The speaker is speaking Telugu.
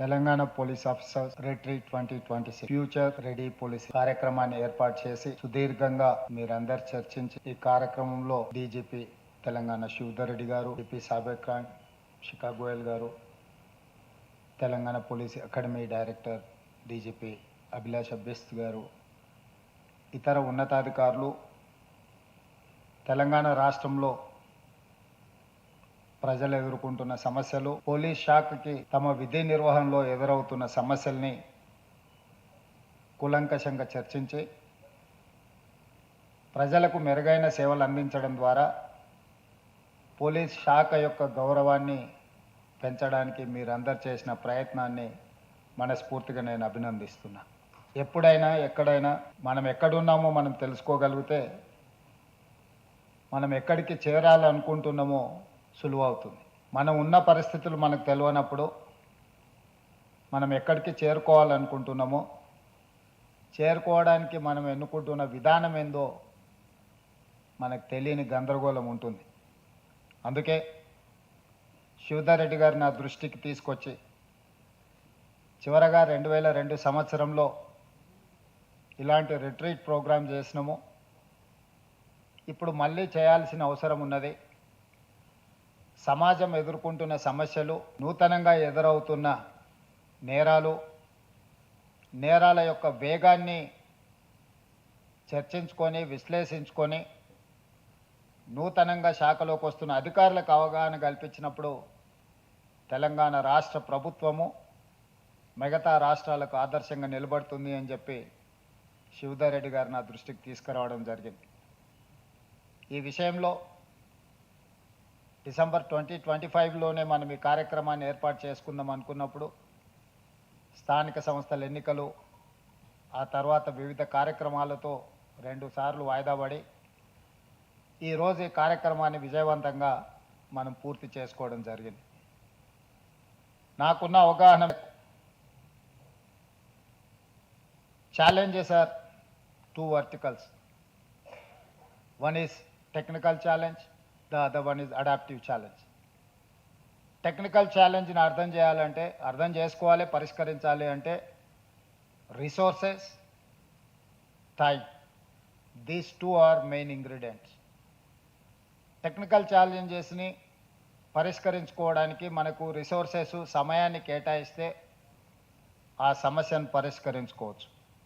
Telangana police officers retreat 2026 future ready police కార్యక్రమాన్ని ఏర్పాటు చేసి సుదీర్ఘంగా మీరందరు చర్చించి ఈ కార్యక్రమంలో డీజీపీ తెలంగాణ శివధర్ రెడ్డి గారు, డిపి సాబిర్ ఖాన్, శిఖా గోయల్ గారు, Telangana police academy director DGP Abhilash అబ్బేస్త్ గారు, ఇతర ఉన్నతాధికారులు తెలంగాణ రాష్ట్రంలో ప్రజలు ఎదుర్కొంటున్న సమస్యలు, పోలీస్ శాఖకి తమ విధి నిర్వహణలో ఎదురవుతున్న సమస్యల్ని కూలంకషంగా చర్చించి ప్రజలకు మెరుగైన సేవలు అందించడం ద్వారా పోలీస్ శాఖ యొక్క గౌరవాన్ని పెంచడానికి మీరందరు చేసిన ప్రయత్నాన్ని మనస్ఫూర్తిగా నేను అభినందిస్తున్నా. ఎప్పుడైనా ఎక్కడైనా మనం ఎక్కడున్నామో మనం తెలుసుకోగలిగితే మనం ఎక్కడికి చేరాలనుకుంటున్నామో సులువు అవుతుంది. మనం ఉన్న పరిస్థితులు మనకు తెలియనప్పుడు మనం ఎక్కడికి చేరుకోవాలనుకుంటున్నామో చేరుకోవడానికి మనం ఎన్నుకుంటున్న విధానం ఏందో మనకు తెలియని గందరగోళం ఉంటుంది. అందుకే శివధర్ రెడ్డి గారు నా దృష్టికి తీసుకొచ్చి చివరగా 2002 సంవత్సరంలో ఇలాంటి రిట్రీట్ ప్రోగ్రాం చేసినాము. ఇప్పుడు మళ్ళీ చేయాల్సిన అవసరం ఉన్నది. సమాజం ఎదుర్కొంటున్న సమస్యలు, నూతనంగా ఎదురవుతున్న నేరాల యొక్క వేగాన్ని చర్చించుకొని విశ్లేషించుకొని నూతనంగా శాఖలోకి వస్తున్న అధికారులకు అవగాహన కల్పించినప్పుడు తెలంగాణ రాష్ట్ర ప్రభుత్వము మిగతా రాష్ట్రాలకు ఆదర్శంగా నిలబడుతుంది అని చెప్పి శివధర్ రెడ్డి గారు నా దృష్టికి తీసుకురావడం జరిగింది. ఈ విషయంలో డిసెంబర్ 2025లోనే మనం ఈ కార్యక్రమాన్ని ఏర్పాటు చేసుకుందాం అనుకున్నప్పుడు స్థానిక సంస్థల ఎన్నికలు, ఆ తర్వాత వివిధ కార్యక్రమాలతో 2 సార్లు వాయిదా పడి ఈరోజు ఈ కార్యక్రమాన్ని విజయవంతంగా మనం పూర్తి చేసుకోవడం జరిగింది. నాకున్న అవగాహన challenges are 2 verticals. One is technical challenge, the other one is adaptive challenge. Technical ఛాలెంజ్ని అర్థం చేసుకోవాలి, పరిష్కరించాలి అంటే resources, time, these 2 are main ingredients. Technical ఛాలెంజెస్ని పరిష్కరించుకోవడానికి మనకు రిసోర్సెస్, సమయాన్ని కేటాయిస్తే ఆ సమస్యను పరిష్కరించుకోవచ్చు.